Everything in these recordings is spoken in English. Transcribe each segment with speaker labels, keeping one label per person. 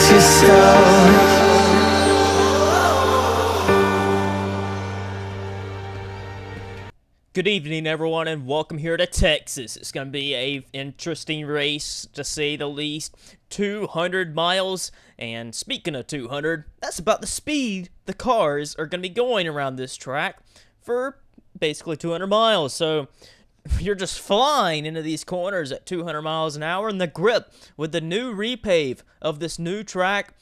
Speaker 1: Texas stuff.
Speaker 2: Good evening, everyone, and welcome here to Texas. It's going to be an interesting race, to say the least. 200 miles, and speaking of 200, that's about the speed the cars are going to be going around this track for basically 200 miles. So you're just flying into these corners at 200 miles an hour, and the grip with the new repave of this new track.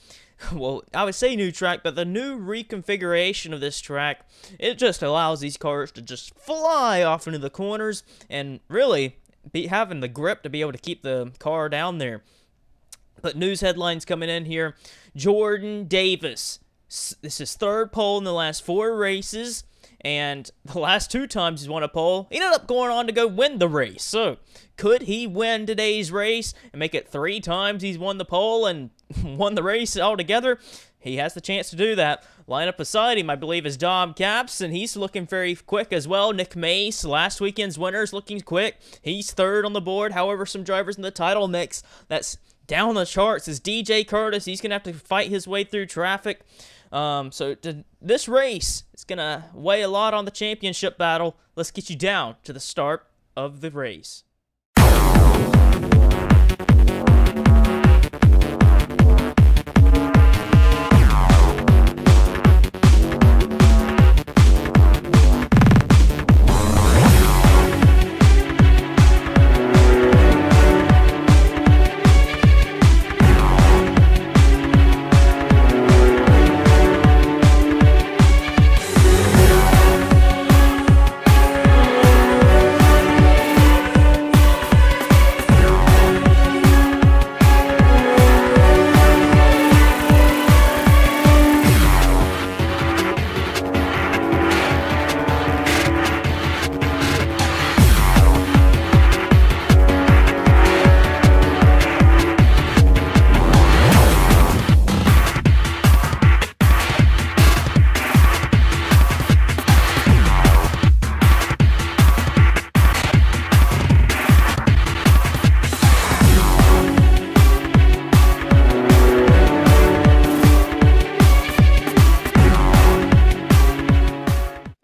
Speaker 2: Well, I would say new track, but the new reconfiguration of this track, it just allows these cars to just fly off into the corners and really be having the grip to be able to keep the car down there. But news headlines coming in here. Jordan Davis. This is third pole in the last 4 races. And the last 2 times he's won a pole, he ended up going on to go win the race. So, could he win today's race and make it 3 times he's won the pole and won the race altogether? He has the chance to do that. Lineup beside him, I believe, is Dom Capps, and he's looking very quick as well. Nick Mace, last weekend's winner, is looking quick. He's third on the board. However, some drivers in the title mix that's down the charts is DJ Curtis. He's going to have to fight his way through traffic. This race is going to weigh a lot on the championship battle. Let's get you down to the start of the race.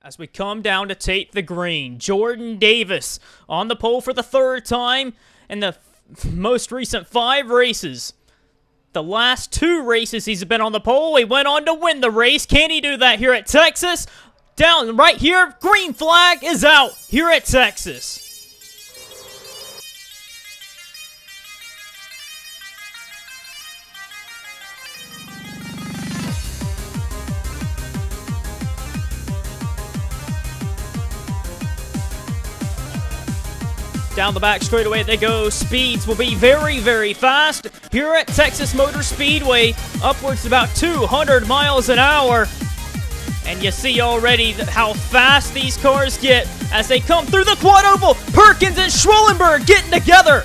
Speaker 2: As we come down to take the green, Jordan Davis on the pole for the 3rd time in the most recent 5 races. The last 2 races he's been on the pole, he went on to win the race. Can he do that here at Texas? Down right here, green flag is out here at Texas. Down the back straightaway they go. Speeds will be very, very fast here at Texas Motor Speedway, upwards about 200 miles an hour. And you see already how fast these cars get as they come through the quad oval. Perkins and Schwellenberg getting together.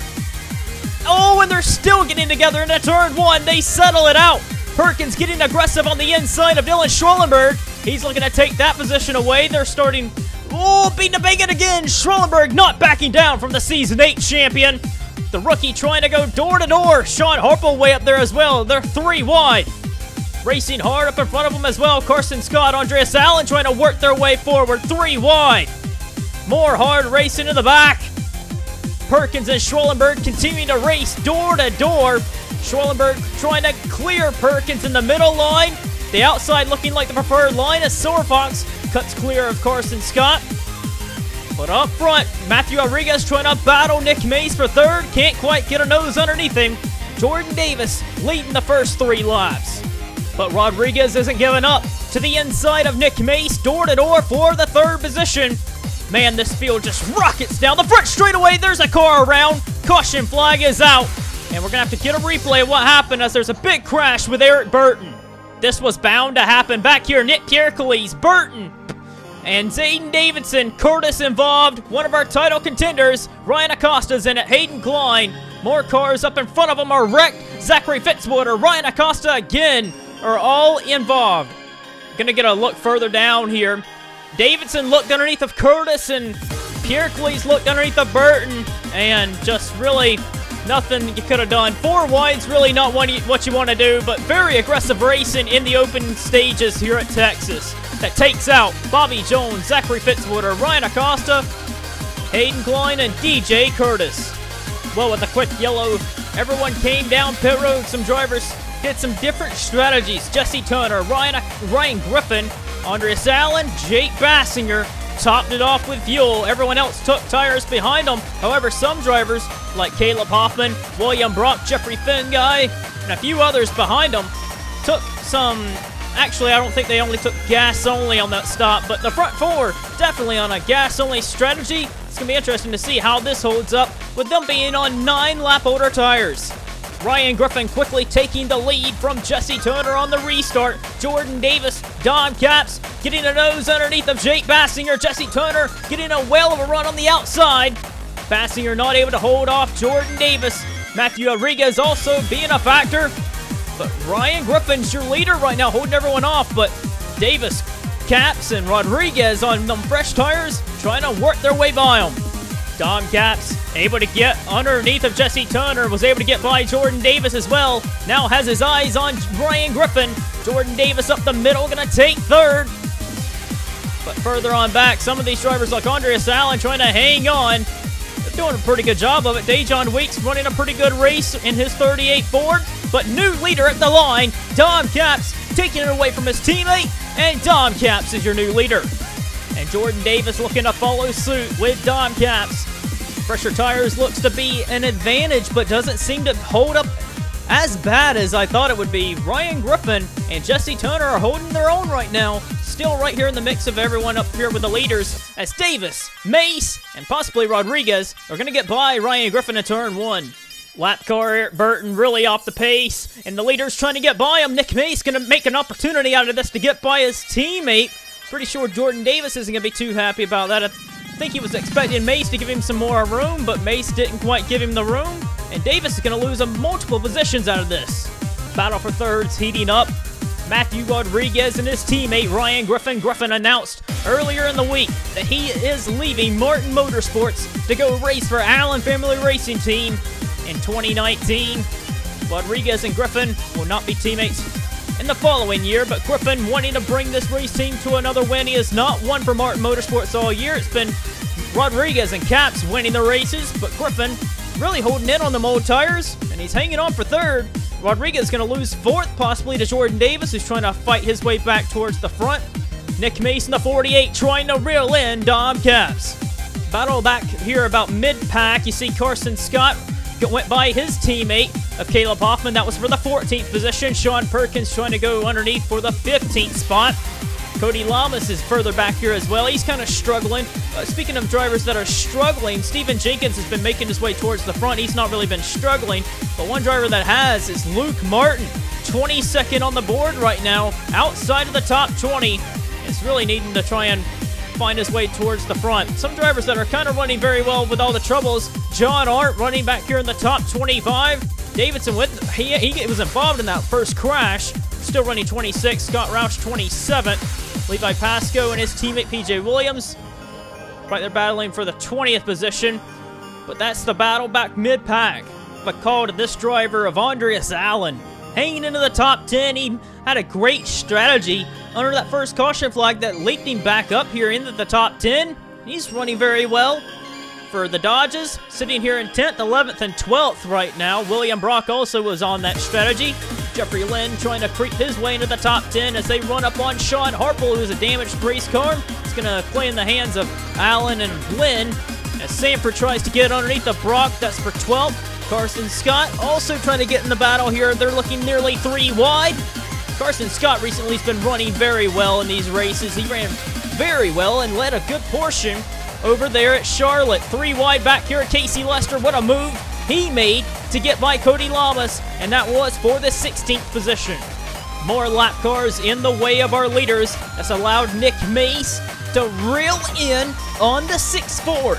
Speaker 2: Oh, and they're still getting together into turn 1. They settle it out. Perkins getting aggressive on the inside of Dylan Schwellenberg. He's looking to take that position away. They're starting... Oh, beating the bacon again. Schwellenberg not backing down from the Season 8 champion. The rookie trying to go door to door. Sean Harple way up there as well. They're 3 wide. Racing hard up in front of them as well. Carson Scott, Andreas Allen trying to work their way forward. 3 wide. More hard racing in the back. Perkins and Schwellenberg continuing to race door to door. Schwellenberg trying to clear Perkins in the middle line. The outside looking like the preferred line as Silver Fox cuts clear of Carson Scott. But up front, Matthew Rodriguez trying to battle Nick Mace for 3rd. Can't quite get a nose underneath him. Jordan Davis leading the first 3 laps. But Rodriguez isn't giving up. To the inside of Nick Mace, door to door for the 3rd position. Man, this field just rockets down the front straightaway. There's a car around. Caution flag is out. And we're going to have to get a replay of what happened as there's a big crash with Eric Burton. This was bound to happen. Back here, Nick Kierkeles, Burton, and Zayden Davidson. Curtis involved. One of our title contenders, Ryan Acosta's in it. Hayden Klein. More cars up in front of them are wrecked. Zachary Fitzwater, Ryan Acosta again are all involved. Gonna get a look further down here. Davidson looked underneath of Curtis, and Kierkeles looked underneath of Burton, and just really Nothing you could have done. 4 wide's really not what you want to do, but very aggressive racing in the open stages here at Texas. That takes out Bobby Jones, Zachary Fitzwater, Ryan Acosta, Hayden Klein, and DJ Curtis. Well, with a quick yellow, everyone came down pit road. Some drivers did some different strategies. Jesse Turner, Ryan Griffin, Andreas Allen, Jake Bassinger topped it off with fuel. Everyone else took tires behind them. However, some drivers like Caleb Hoffman, William Brock, Jeffrey Finguy, and a few others behind them took some... Actually, I don't think they only took gas only on that stop, but the front 4 definitely on a gas only strategy. It's going to be interesting to see how this holds up with them being on 9 lap older tires. Ryan Griffin quickly taking the lead from Jesse Turner on the restart. Jordan Davis, Don Capps getting a nose underneath of Jake Bassinger. Jesse Turner getting a whale of a run on the outside. Bassinger not able to hold off Jordan Davis. Matthew Rodriguez also being a factor. But Ryan Griffin's your leader right now, holding everyone off. But Davis, Capps, and Rodriguez on them fresh tires trying to work their way by them. Dom Capps able to get underneath of Jesse Turner, was able to get by Jordan Davis as well. Now has his eyes on Ryan Griffin. Jordan Davis up the middle, gonna take 3rd. But further on back, some of these drivers like Andreas Allen trying to hang on. They're doing a pretty good job of it. Dejon Weeks running a pretty good race in his 38 Ford. But new leader at the line, Dom Capps taking it away from his teammate, and Dom Capps is your new leader. And Jordan Davis looking to follow suit with Dom Capps. Fresher tires looks to be an advantage, but doesn't seem to hold up as bad as I thought it would be. Ryan Griffin and Jesse Turner are holding their own right now. Still right here in the mix of everyone up here with the leaders, as Davis, Mace, and possibly Rodriguez are going to get by Ryan Griffin in turn 1. Lap car Eric Burton really off the pace, and the leader's trying to get by him. Nick Mace going to make an opportunity out of this to get by his teammate. Pretty sure Jordan Davis isn't going to be too happy about that. I think he was expecting Mace to give him some more room, but Mace didn't quite give him the room, and Davis is going to lose multiple positions out of this. Battle for 3rds heating up. Matthew Rodriguez and his teammate Ryan Griffin. Griffin announced earlier in the week that he is leaving Martin Motorsports to go race for Allen Family Racing Team in 2019. Rodriguez and Griffin will not be teammates in the following year, but Griffin wanting to bring this race team to another win. He has not won for Martin Motorsports all year. It's been Rodriguez and Capps winning the races, but Griffin really holding in on them old tires, and he's hanging on for 3rd. Rodriguez is going to lose 4th, possibly to Jordan Davis, who's trying to fight his way back towards the front. Nick Mason, the 48, trying to reel in Dom Capps. Battle back here about mid-pack. You see Carson Scott went by his teammate of Caleb Hoffman. That was for the 14th position. Sean Perkins trying to go underneath for the 15th spot. Cody Lamas is further back here as well. He's kind of struggling. Speaking of drivers that are struggling, Steven Jenkins has been making his way towards the front. He's not really been struggling, but one driver that has is Luke Martin. 22nd on the board right now, outside of the top 20. It's really needing to try and find his way towards the front. Some drivers that are kind of running very well with all the troubles. John Art running back here in the top 25. Davidson he was involved in that first crash, still running 26. Scott Roush 27th. Levi Pasco and his teammate PJ Williams right there battling for the 20th position. But that's the battle back mid-pack. A call to this driver of Andreas Allen, hanging into the top 10. He had a great strategy under that first caution flag that leaped him back up here into the top 10. He's running very well for the Dodges, sitting here in 10th, 11th, and 12th right now. William Brock also was on that strategy. Jeffrey Lynn trying to creep his way into the top 10 as they run up on Sean Harple, who's a damaged race car. It's going to play in the hands of Allen and Lynn as Sanford tries to get underneath the Brock. That's for 12th. Carson Scott also trying to get in the battle here. They're looking nearly 3 wide. Carson Scott recently has been running very well in these races. He ran very well and led a good portion over there at Charlotte. 3 wide back here at Casey Lester. What a move he made to get by Cody Lamas, and that was for the 16th position. More lap cars in the way of our leaders. That's allowed Nick Mace to reel in on the 6th Ford.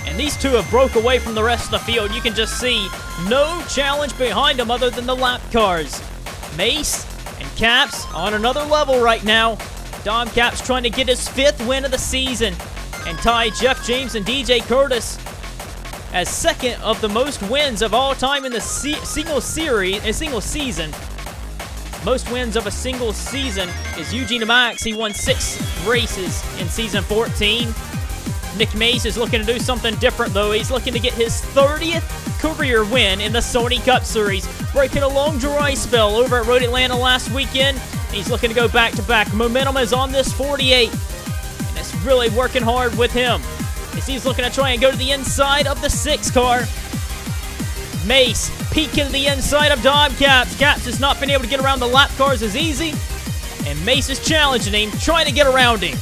Speaker 2: And these two have broke away from the rest of the field. You can just see no challenge behind them other than the lap cars. Mace and Capps on another level right now. Dom Capps trying to get his 5th win of the season and tie Jeff James and DJ Curtis as second of the most wins of all time in the single season. Most wins of a single season is Eugene Max. He won 6 races in season 14. Nick Mace is looking to do something different, though. He's looking to get his 30th career win in the Sony Cup Series, breaking a long dry spell over at Road Atlanta last weekend. He's looking to go back-to-back. Momentum is on this 48, and it's really working hard with him, as he's looking to try and go to the inside of the 6 car. Mace peeking to the inside of Dom Caps. Caps has not been able to get around the lap cars as easy, and Mace is challenging him, trying to get around him.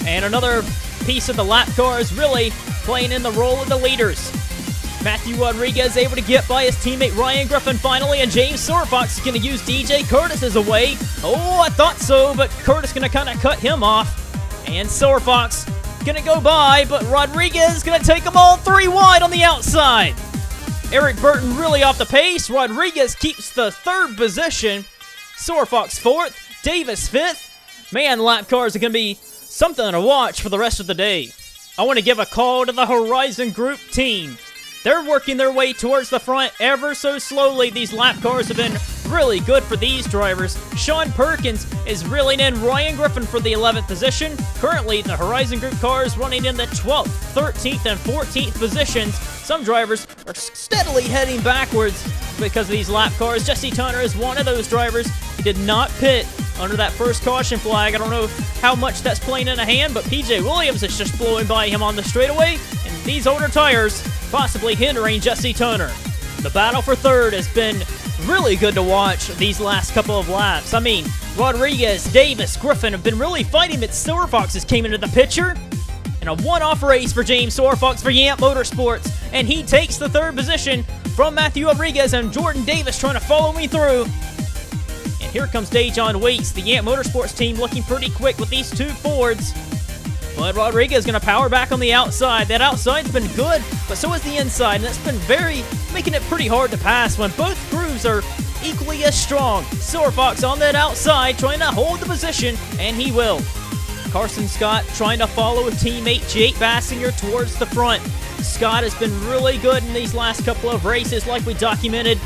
Speaker 2: And another piece of the lap cars really playing in the role of the leaders. Matthew Rodriguez able to get by his teammate Ryan Griffin finally, and James Sorfox is going to use DJ Curtis as a way. Oh, I thought so, but Curtis going to kind of cut him off. And Sorfox going to go by, but Rodriguez going to take them all 3 wide on the outside. Eric Burton really off the pace. Rodriguez keeps the 3rd position. Sorfox 4th. Davis 5th. Man, lap cars are going to be something to watch for the rest of the day. I want to give a call to the Horizon Group team. They're working their way towards the front ever so slowly. These lap cars have been really good for these drivers. Sean Perkins is reeling in Ryan Griffin for the 11th position. Currently, the Horizon Group cars running in the 12th, 13th, and 14th positions. Some drivers are steadily heading backwards because of these lap cars. Jesse Turner is one of those drivers. He did not pit under that first caution flag. I don't know how much that's playing in a hand, but PJ Williams is just blowing by him on the straightaway, and these older tires possibly hindering Jesse Turner. The battle for 3rd has been really good to watch these last couple of laps. I mean, Rodriguez, Davis, Griffin have been really fighting, but Sorfox has came into the picture. And a one-off race for James Sorfox for Yamp Motorsports, and he takes the 3rd position from Matthew Rodriguez, and Jordan Davis trying to follow me through. And here comes Dejon Waits, the Yamp Motorsports team looking pretty quick with these 2 Fords. But Rodriguez going to power back on the outside. That outside's been good, but so is the inside, and that's been making it pretty hard to pass when both crews are equally as strong. Sorfox on that outside trying to hold the position, and he will. Carson Scott trying to follow his teammate Jake Bassinger towards the front. Scott has been really good in these last couple of races, like we documented.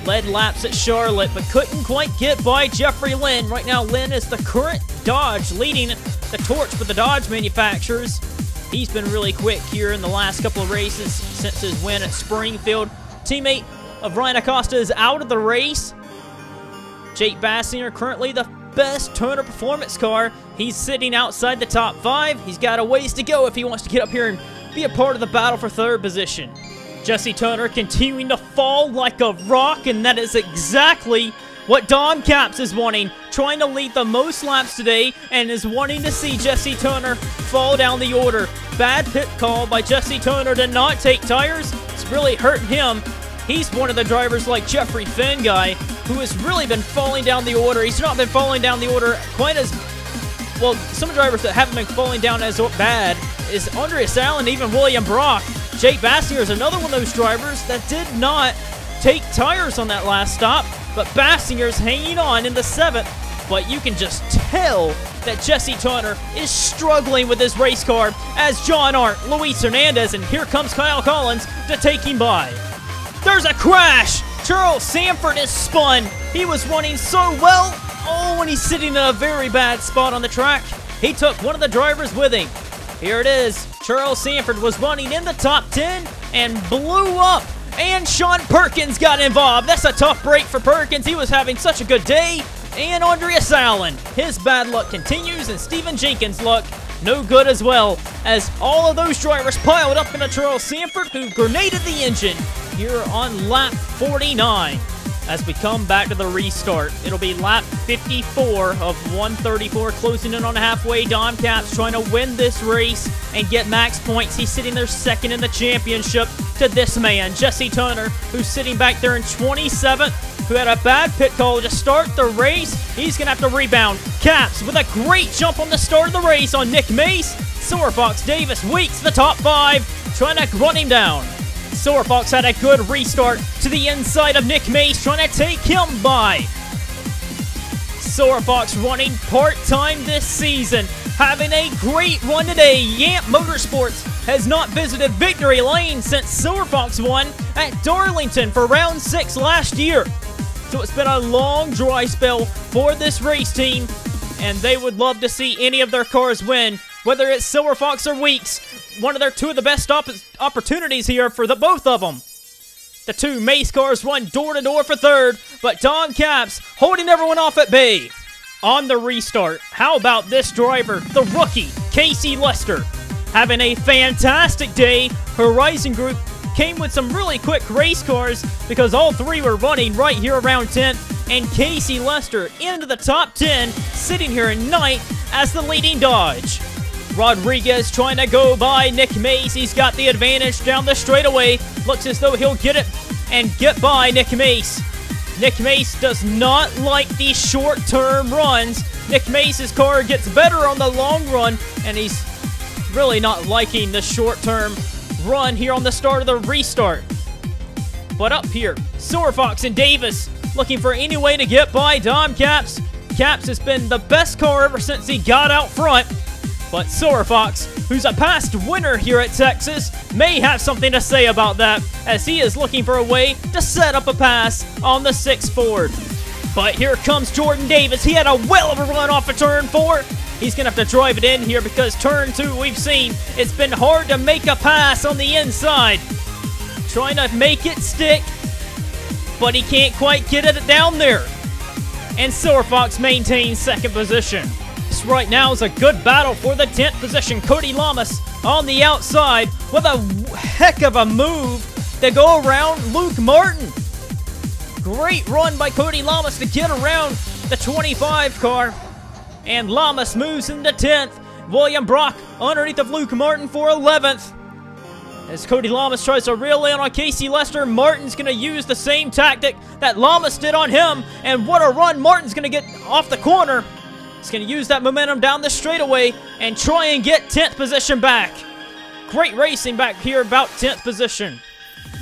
Speaker 2: Led laps at Charlotte, but couldn't quite get by Jeffrey Lynn. Right now, Lynn is the current Dodge leading the torch for the Dodge manufacturers. He's been really quick here in the last couple of races since his win at Springfield. Teammate of Ryan Acosta is out of the race. Jake Bassinger, currently the best Turner Performance car. He's sitting outside the top 5. He's got a ways to go if he wants to get up here and be a part of the battle for 3rd position. Jesse Turner continuing to fall like a rock, and that is exactly what Dom Caps is wanting. Trying to lead the most laps today, and is wanting to see Jesse Turner fall down the order. Bad pit call by Jesse Turner to not take tires. It's really hurting him. He's one of the drivers like Jeffrey Finn guy, who has really been falling down the order. He's not been falling down the order quite as well. Some drivers that haven't been falling down as bad is Andreas Allen, even William Brock. Jake Bassinger is another one of those drivers that did not take tires on that last stop, but Bassinger's hanging on in the 7th. But you can just tell that Jesse Turner is struggling with his race car as John Arndt, Luis Hernandez, and here comes Kyle Collins to take him by. There's a crash! Charles Sanford is spun. He was running so well. Oh, and he's sitting in a very bad spot on the track. He took one of the drivers with him. Here it is. Charles Sanford was running in the top 10 and blew up. And Sean Perkins got involved. That's a tough break for Perkins. He was having such a good day. And Andreas Allen, his bad luck continues, and Steven Jenkins' luck no good as well, as all of those drivers piled up into Charles Sanford, who grenaded the engine here on lap 49. As we come back to the restart, it'll be lap 54 of 134, closing in on halfway. Dom Caps trying to win this race and get max points. He's sitting there second in the championship to this man, Jesse Turner, who's sitting back there in 27th, who had a bad pit call to start the race. He's going to have to rebound. Caps with a great jump on the start of the race on Nick Mace. Sorfox, Davis, Weeks, the top 5, trying to run him down. Sorfox had a good restart to the inside of Nick Mace, trying to take him by. Sorfox running part-time this season, having a great run today. Yamp Motorsports has not visited victory lane since Silver Fox won at Darlington for round 6 last year. So it's been a long dry spell for this race team, and they would love to see any of their cars win, whether it's Silver Fox or Weeks. One of their two of the best opportunities here for the both of them. The two Mace cars run door-to-door for third, but Dom Caps holding everyone off at bay. On the restart, how about this driver, the rookie, Casey Lester, having a fantastic day. Horizon Group came with some really quick race cars because all three were running right here around 10th, and Casey Lester into the top 10, sitting here in 9th as the leading Dodge. Rodriguez trying to go by Nick Mace. He's got the advantage down the straightaway. Looks as though he'll get it and get by Nick Mace. Nick Mace does not like these short-term runs. Nick Mace's car gets better on the long run, and he's really not liking the short-term run here on the start of the restart. But up here, Silver Fox and Davis looking for any way to get by Dom Caps. Caps has been the best car ever since he got out front. But Silver Fox, who's a past winner here at Texas, may have something to say about that, as he is looking for a way to set up a pass on the 6 Ford. But here comes Jordan Davis. He had a well of a run off of turn 4. He's going to have to drive it in here because turn 2, we've seen, it's been hard to make a pass on the inside. Trying to make it stick, but he can't quite get it down there. And Silver Fox maintains second position. This right now is a good battle for the 10th position. Cody Lamas on the outside with a heck of a move to go around Luke Martin. Great run by Cody Lamas to get around the 25 car. And Lamas moves into 10th. William Brock underneath of Luke Martin for 11th. As Cody Lamas tries to reel in on Casey Lester, Martin's going to use the same tactic that Lamas did on him. And what a run Martin's going to get off the corner. He's going to use that momentum down the straightaway and try and get 10th position back. Great racing back here about 10th position.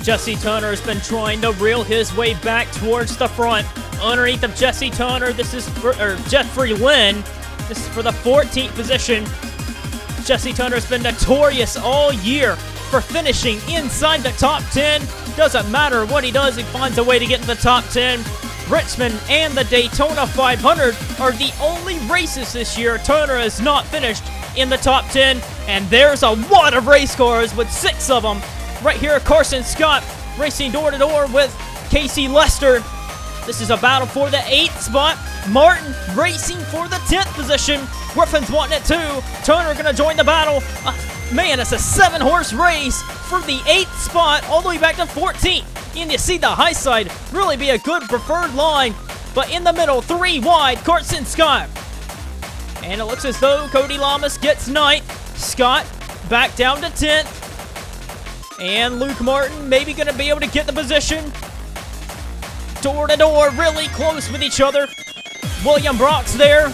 Speaker 2: Jesse Turner has been trying to reel his way back towards the front. Underneath of Jesse Turner, this is for Jeffrey Lynn. This is for the 14th position. Jesse Turner has been notorious all year for finishing inside the top 10. Doesn't matter what he does, he finds a way to get in the top 10. Richmond and the Daytona 500 are the only races this year Turner has not finished in the top 10. And there's a lot of race cars with 6 of them. Right here, Carson Scott racing door-to-door with Casey Lester. This is a battle for the 8th spot. Martin racing for the 10th position. Griffin's wanting it too. Turner going to join the battle. Man, it's a 7-horse race for the 8th spot all the way back to 14th. And you see the high side really be a good preferred line. But in the middle, 3 wide, Carson Scott. And it looks as though Cody Lamas gets 9th. Scott back down to 10th. And Luke Martin maybe going to be able to get the position. Door-to-door, really close with each other. William Brock's there.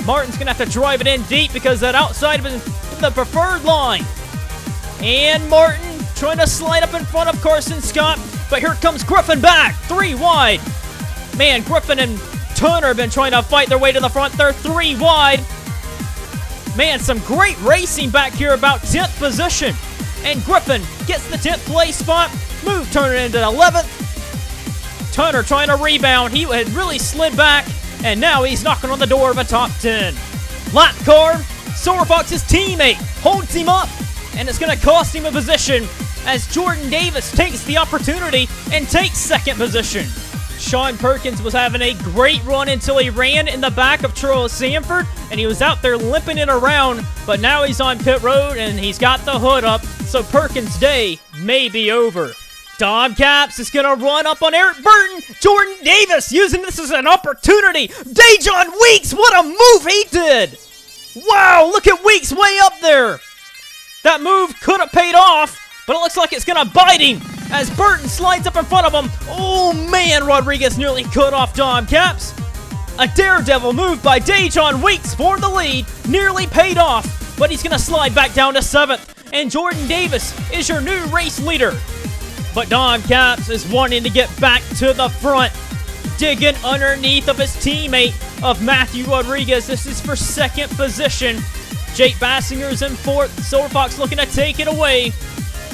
Speaker 2: Martin's going to have to drive it in deep because that outside is the preferred line. And Martin trying to slide up in front of Carson Scott. But here comes Griffin back. 3 wide. Man, Griffin and Turner have been trying to fight their way to the front. They're 3 wide. Man, some great racing back here about 10th position. And Griffin gets the 10th place spot. Move Turner into 11th. Turner trying to rebound. He had really slid back. And now he's knocking on the door of a top 10. Lap car. Silver Fox's teammate holds him up. And it's going to cost him a position as Jordan Davis takes the opportunity and takes second position. Sean Perkins was having a great run until he ran in the back of Charles Sanford, and he was out there limping it around, but now he's on pit road and he's got the hood up, so Perkins' day may be over. Dom Caps is going to run up on Eric Burton. Jordan Davis using this as an opportunity. Dejon Weeks, what a move he did. Wow, look at Weeks way up there. That move could have paid off, but it looks like it's going to bite him as Burton slides up in front of him. Oh, man, Rodriguez nearly cut off Dom Caps. A daredevil move by Dejon Weeks for the lead. Nearly paid off, but he's going to slide back down to 7th. And Jordan Davis is your new race leader. But Dom Caps is wanting to get back to the front. Digging underneath of his teammate of Matthew Rodriguez. This is for second position. Jake Bassinger's in 4th. Silver Fox looking to take it away.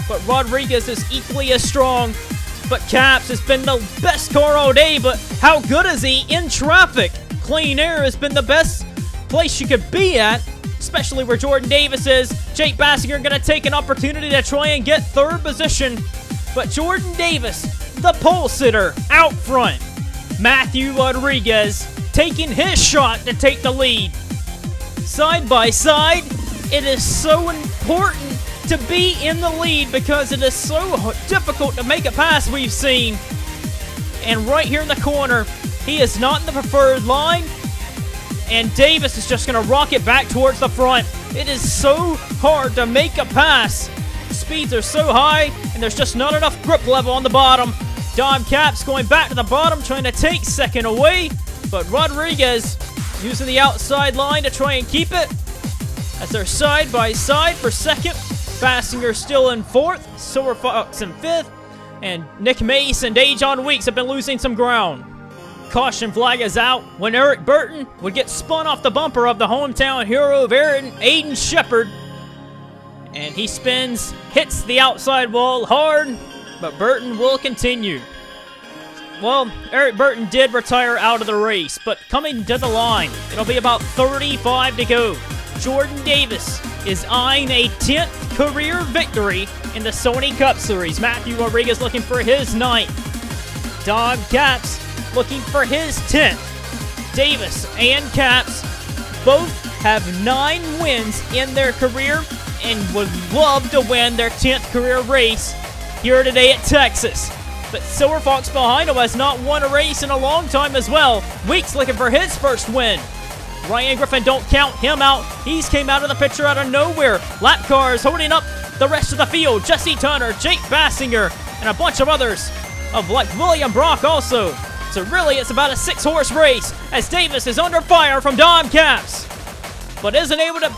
Speaker 2: But Rodriguez is equally as strong. But Caps has been the best car all day, but how good is he in traffic? Clean air has been the best place you could be at, especially where Jordan Davis is. Jake Bassinger going to take an opportunity to try and get 3rd position. But Jordan Davis, the pole sitter, out front. Matthew Rodriguez taking his shot to take the lead. Side by side, it is so important to be in the lead because it is so difficult to make a pass we've seen. And right here in the corner, he is not in the preferred line. And Davis is just going to rock it back towards the front. It is so hard to make a pass. Speeds are so high, and there's just not enough grip level on the bottom. Dom Caps going back to the bottom, trying to take 2nd away. But Rodriguez using the outside line to try and keep it. As they're side by side for 2nd. Bassinger still in 4th. Silver Fox in 5th. And Nick Mace and Dejon Weeks have been losing some ground. Caution flag is out when Eric Burton would get spun off the bumper of the hometown hero of Aiden Shepard. And he spins, hits the outside wall hard, but Burton will continue. Well, Eric Burton did retire out of the race, but coming to the line, it'll be about 35 to go. Jordan Davis is eyeing a 10th career victory in the Sony Cup Series. Matthew Rodriguez looking for his 9th. Dom Caps looking for his 10th. Davis and Caps both have 9 wins in their career and would love to win their 10th career race here today at Texas. But Silver Fox behind him has not won a race in a long time as well. Weeks looking for his first win. Ryan Griffin, don't count him out. He's came out of the picture out of nowhere. Lap cars holding up the rest of the field. Jesse Turner, Jake Bassinger, and a bunch of others of like William Brock also. So really it's about a 6-horse race as Davis is under fire from Dom Caps, but isn't able to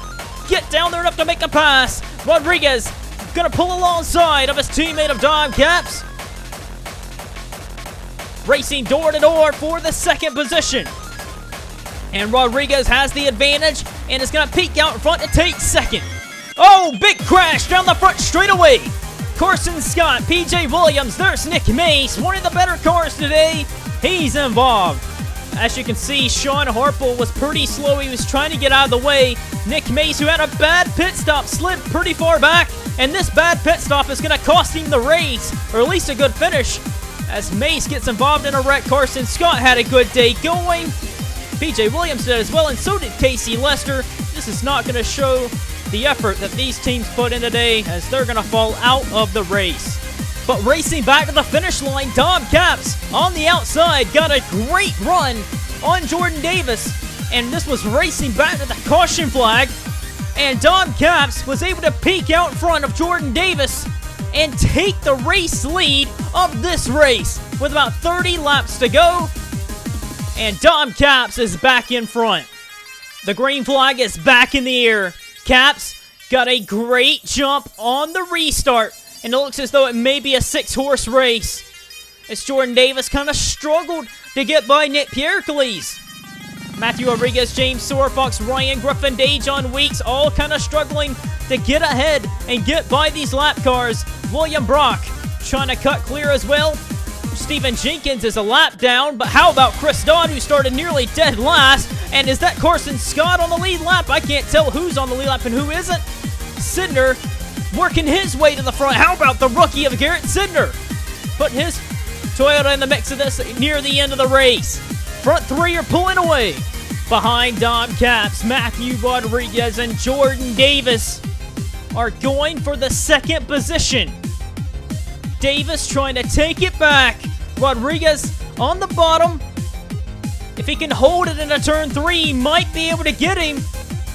Speaker 2: get down there enough to make the pass. Rodriguez gonna pull alongside of his teammate of Dom Caps. Racing door to door for the 2nd position. And Rodriguez has the advantage and is going to peek out in front to take 2nd. Oh, big crash down the front straightaway. Carson Scott, PJ Williams, there's Nick Mace, one of the better cars today. He's involved. As you can see, Sean Harple was pretty slow. He was trying to get out of the way. Nick Mace, who had a bad pit stop, slid pretty far back. And this bad pit stop is going to cost him the race, or at least a good finish. As Mace gets involved in a wreck, Carson Scott had a good day going. PJ Williams did as well, and so did Casey Lester. This is not going to show the effort that these teams put in today, as they're going to fall out of the race. But racing back to the finish line, Dom Caps on the outside got a great run on Jordan Davis, and this was racing back to the caution flag, and Dom Caps was able to peek out in front of Jordan Davis and take the race lead of this race with about 30 laps to go. And Dom Caps is back in front. The green flag is back in the air. Caps got a great jump on the restart, and it looks as though it may be a 6-horse race, as Jordan Davis kind of struggled to get by Nick Pierre-Calise. Matthew Rodriguez, James Silverfox, Ryan Griffin, Dejon Weeks, all kind of struggling to get ahead and get by these lap cars. William Brock trying to cut clear as well. Stephen Jenkins is a lap down, but how about Chris Dodd, who started nearly dead last? And is that Carson Scott on the lead lap? I can't tell who's on the lead lap and who isn't. Sidner working his way to the front. How about the rookie of Garrett Sidner, putting his Toyota in the mix of this near the end of the race. Front 3 are pulling away. Behind Dom Caps, Matthew Rodriguez and Jordan Davis are going for the 2nd position. Davis trying to take it back. Rodriguez on the bottom. If he can hold it into turn 3, he might be able to get him.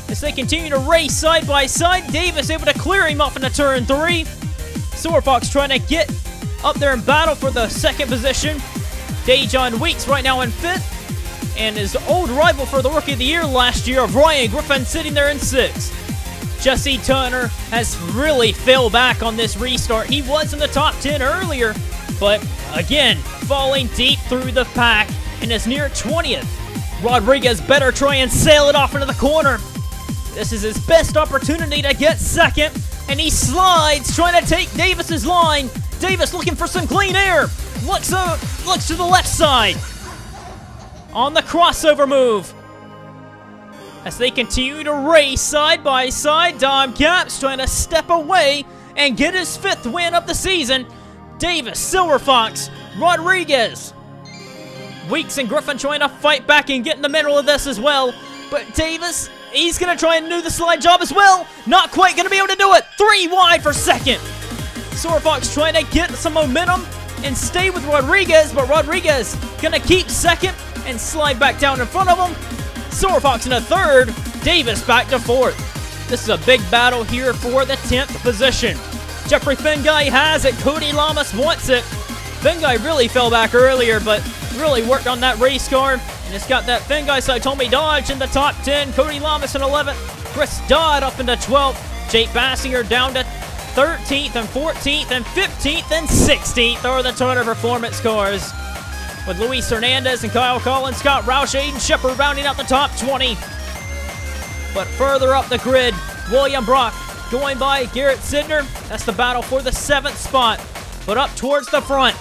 Speaker 2: As they continue to race side by side, Davis able to clear him off into turn 3. Silverfox trying to get up there in battle for the 2nd position. Dejon Weeks right now in 5th. And his old rival for the Rookie of the Year last year, Ryan Griffin, sitting there in 6th. Jesse Turner has really fell back on this restart. He was in the top 10 earlier, but again, falling deep through the pack and is near 20th. Rodriguez better try and sail it off into the corner. This is his best opportunity to get second, and he slides, trying to take Davis's line. Davis looking for some clean air. Looks to the left side on the crossover move. As they continue to race side by side, Dom Capps trying to step away and get his 5th win of the season. Davis, Silver Fox, Rodriguez. Weeks and Griffin trying to fight back and get in the middle of this as well. But Davis, he's going to try and do the slide job as well. Not quite going to be able to do it. 3 wide for second. Silver Fox trying to get some momentum and stay with Rodriguez, but Rodriguez going to keep second and slide back down in front of him. Silver Fox in a 3rd, Davis back to 4th. This is a big battle here for the 10th position. Jeffrey Finguy has it, Cody Lamas wants it. Finguy really fell back earlier, but really worked on that race car, and it's got that Finguy Saitomi Dodge in the top 10, Cody Lamas in 11th, Chris Dodd up into 12th, Jake Bassinger down to 13th and 14th and 15th and 16th are the Turner Performance cars. With Luis Hernandez and Kyle Collins, Scott Roush, Aiden Shepard rounding out the top 20. But further up the grid, William Brock going by Garrett Sidner. That's the battle for the 7th spot. But up towards the front,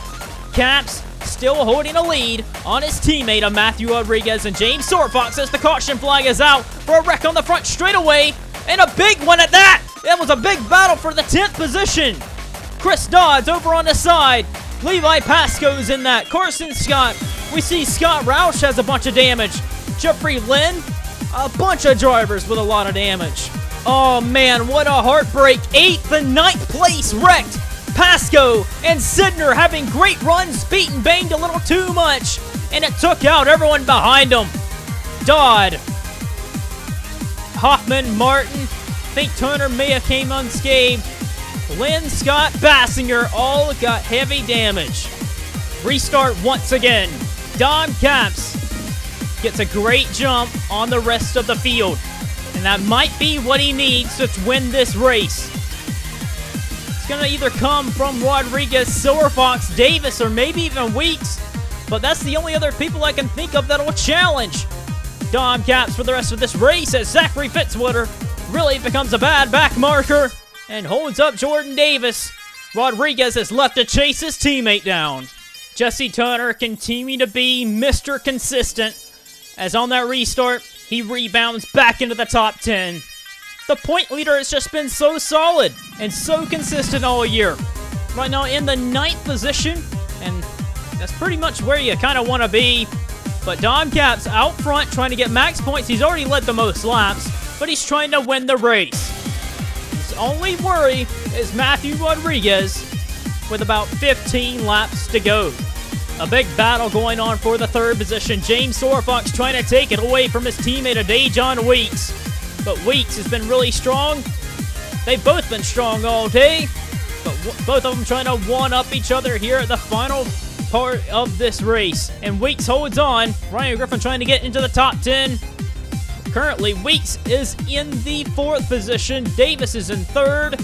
Speaker 2: Capps still holding a lead on his teammate of Matthew Rodriguez, and James Sorfox as the caution flag is out for a wreck on the front straightaway, and a big one at that. That was a big battle for the 10th position. Chris Dodds over on the side. Levi Pascoe's in that. Carson Scott. We see Scott Roush has a bunch of damage. Jeffrey Lynn, a bunch of drivers with a lot of damage. Oh man, what a heartbreak. 8th and 9th place wrecked. Pascoe and Sidner having great runs, beat and banged a little too much, and it took out everyone behind them. Dodd, Hoffman, Martin, I think Turner may have came unscathed. Lynn, Scott, Bassinger all got heavy damage. Restart once again. Dom Capps gets a great jump on the rest of the field, and that might be what he needs to win this race. It's going to either come from Rodriguez, Silver Fox, Davis, or maybe even Weeks, but that's the only other people I can think of that will challenge Dom Capps for the rest of this race, as Zachary Fitzwater really becomes a bad back marker and holds up Jordan Davis. Rodriguez has left to chase his teammate down. Jesse Turner continuing to be Mr. Consistent, as on that restart, he rebounds back into the top 10. The point leader has just been so solid and so consistent all year. Right now in the 9th position, and that's pretty much where you kind of want to be. But Dom Capps out front trying to get max points. He's already led the most laps, but he's trying to win the race. His only worry is Matthew Rodriguez with about 15 laps to go. A big battle going on for the 3rd position. James Sorfox trying to take it away from his teammate Dejon Weeks. But Weeks has been really strong. They've both been strong all day, but both of them trying to one-up each other here at the final part of this race. And Weeks holds on. Ryan Griffin trying to get into the top 10. Currently, Weeks is in the 4th position. Davis is in 3rd.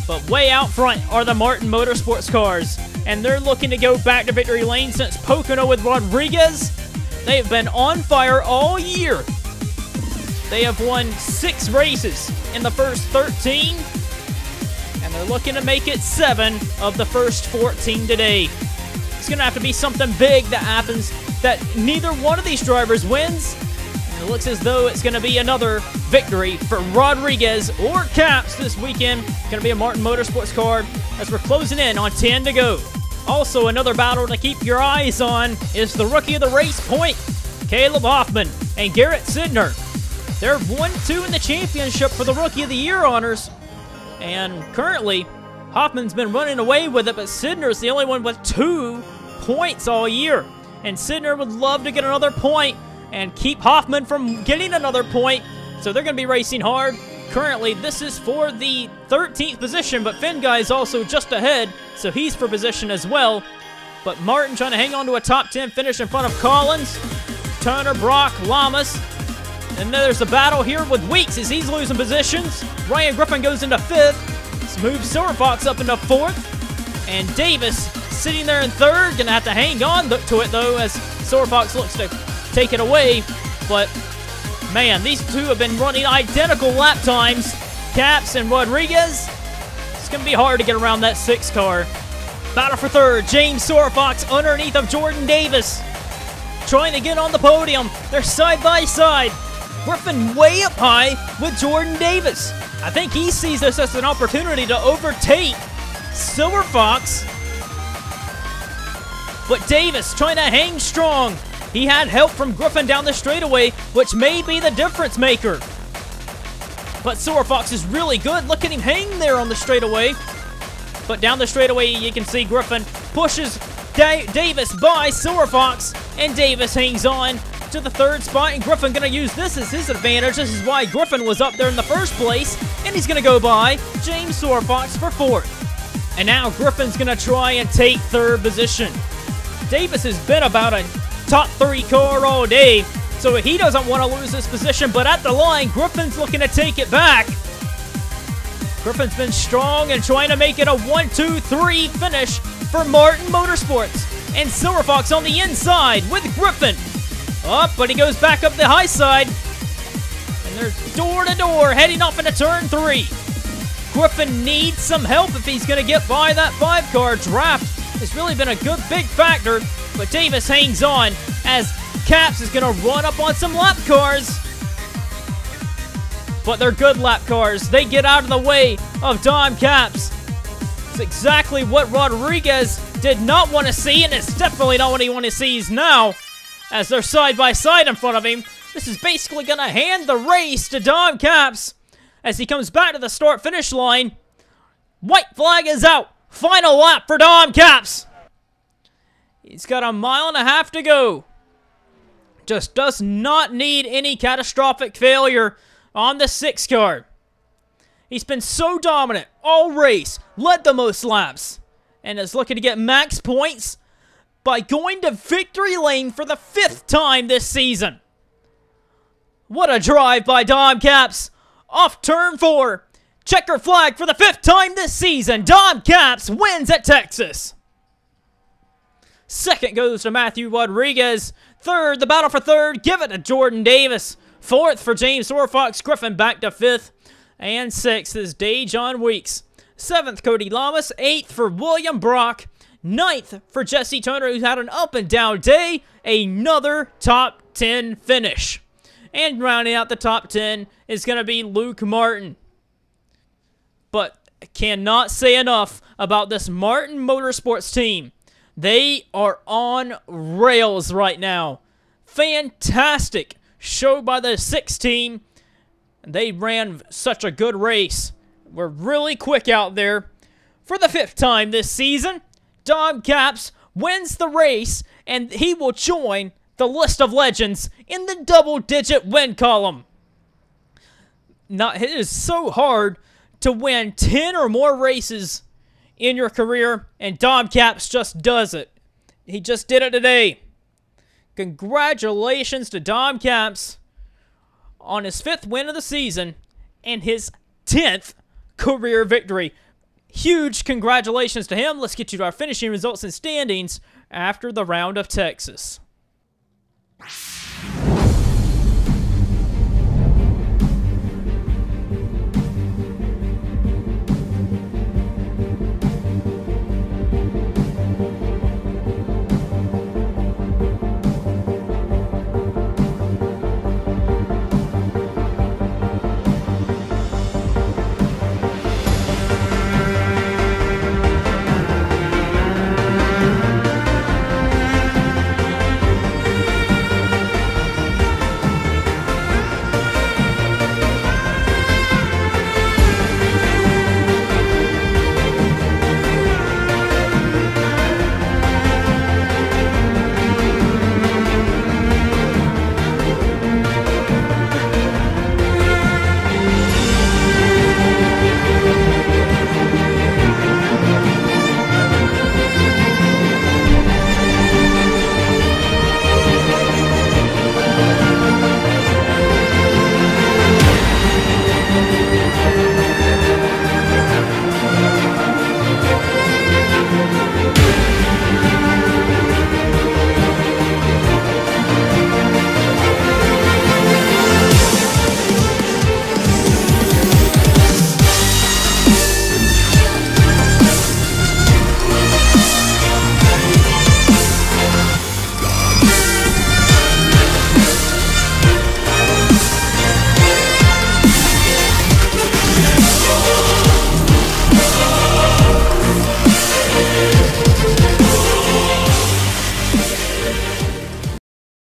Speaker 2: But way out front are the Martin Motorsports cars. And they're looking to go back to victory lane since Pocono with Rodriguez. They have been on fire all year. They have won 6 races in the first 13. And they're looking to make it 7 of the first 14 today. It's going to have to be something big that happens that neither one of these drivers wins. And it looks as though it's going to be another victory for Rodriguez or Capps this weekend. Going to be a Martin Motorsports car as we're closing in on 10 to go. Also, another battle to keep your eyes on is the Rookie of the Race point, Caleb Hoffman and Garrett Sidner. They're 1-2 in the championship for the Rookie of the Year honors. And currently, Hoffman's been running away with it, but Sidner's the only one with 2 points all year. And Sidner would love to get another point and keep Hoffman from getting another point. So they're going to be racing hard. Currently, this is for the 13th position, but Finguy is also just ahead, so he's for position as well. But Martin trying to hang on to a top 10 finish in front of Collins, Turner, Brock, Lamas. And then there's a battle here with Weeks as he's losing positions. Ryan Griffin goes into 5th. Moves Silver Fox up into 4th. And Davis sitting there in 3rd. Going to have to hang on to it, though, as Silver Fox looks to take it away. But Man, these two have been running identical lap times. Caps and Rodriguez. It's going to be hard to get around that 6 car. Battle for third. James Sorfox underneath of Jordan Davis. Trying to get on the podium. They're side by side. Griffin way up high with Jordan Davis. I think he sees this as an opportunity to overtake Silver Fox. But Davis trying to hang strong. He had help from Griffin down the straightaway, which may be the difference maker. But Silver Fox is really good. Look at him hang there on the straightaway. But down the straightaway, you can see Griffin pushes Davis by Silver Fox, and Davis hangs on to the 3rd spot, and Griffin going to use this as his advantage. This is why Griffin was up there in the first place, and he's going to go by James Silver Fox for 4th. And now Griffin's going to try and take 3rd position. Davis has been about a top 3 car all day, so he doesn't want to lose this position, but at the line, Griffin's looking to take it back. Griffin's been strong and trying to make it a 1-2-3 finish for Martin Motorsports. And Silver Fox on the inside with Griffin. Up, but he goes back up the high side. And they're door to door heading off into turn 3. Griffin needs some help if he's going to get by that 5 car. Draft has really been a good big factor, but Davis hangs on as Caps is going to run up on some lap cars. But they're good lap cars. They get out of the way of Dom Caps. It's exactly what Rodriguez did not want to see, and it's definitely not what he wants to see now. As they're side by side in front of him, this is basically going to hand the race to Dom Caps as he comes back to the start-finish line. White flag is out. Final lap for Dom Caps. He's got 1.5 miles to go. Just does not need any catastrophic failure on the 6 car. He's been so dominant all race, led the most laps, and is looking to get max points by going to victory lane for the 5th time this season. What a drive by Dom Caps. Off turn 4. Checker flag for the 5th time this season. Dom Caps wins at Texas. 2nd goes to Matthew Rodriguez. 3rd, the battle for 3rd. Give it to Jordan Davis. 4th for James Sorfox. Griffin back to 5th. And 6th is Dejon Weeks. 7th, Cody Lamas. 8th for William Brock. 9th for Jesse Turner, who's had an up and down day. Another top 10 finish. And rounding out the top 10 is going to be Luke Martin. But I cannot say enough about this Martin Motorsports team. They are on rails right now. Fantastic show by the 6 team. They ran such a good race. We're really quick out there. For the 5th time this season, Dom Caps wins the race, and he will join the list of legends in the double-digit win column. Now, it is so hard to win 10 or more races in your career, and Dom Caps just does it. He just did it today. Congratulations to Dom Caps on his 5th win of the season and his 10th career victory. Huge congratulations to him. Let's get you to our finishing results and standings after the round of Texas.